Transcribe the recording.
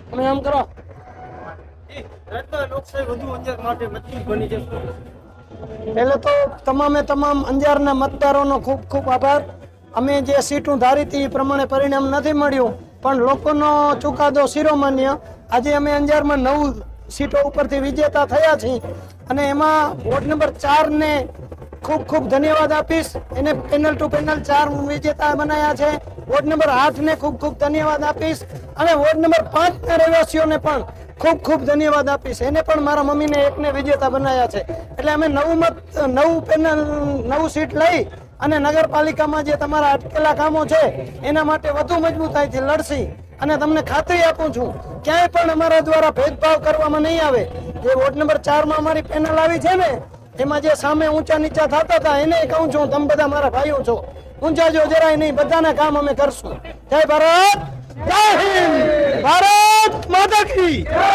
તમે આમ કરો. પહેલે તો તમામ અંજારના મતદારોનો ખૂબ ખૂબ આભાર. અમે જે સીટો ધારી હતી એ પ્રમાણે પરિણામ નથી મળ્યું, પણ લોકોનો ચુકાદો શિરોમાન્ય. આજે અમે અંજારમાં 9 સીટો ઉપરથી વિજેતા થયા છીએ અને એમાં વોર્ડ નંબર 4 ને ખૂબ ખૂબ ધન્યવાદ આપીશ. એને પેનલ ટુ પેનલ 4 વિજેતા બનાવ્યા છે. વોર્ડ નંબર 8 ને ખૂબ ખૂબ ધન્યવાદ આપીશ અને વોર્ડ નંબર 5 ના રહેવાસીઓને પણ ખૂબ ખૂબ ધન્યવાદ આપીશ. એને પણ મારા મમ્મીને એકને વિજેતા બનાવ્યા છે. એટલે અમે 9 સીટ લઈ અને નગરપાલિકામાં જે તમારા અટકેલા કામો છે એના માટે વધુ મજબૂતાઈથી લડશી અને તમને ખાતરી આપું છું ક્યાંય પણ અમારા દ્વારા ભેદભાવ કરવામાં નહીં આવે. જે વોર્ડ નંબર 4 માં અમારી પેનલ આવી છે ને, એમાં જે સામે ઊંચા નીચા થતા હતા એને કહું છું, તમે બધા મારા ભાઈઓ છો, ઊંચા જો જરાય નહીં, બધાના કામ અમે કરશું. જય ભારત, જય હિન્દ, ભારત માતા કી જય.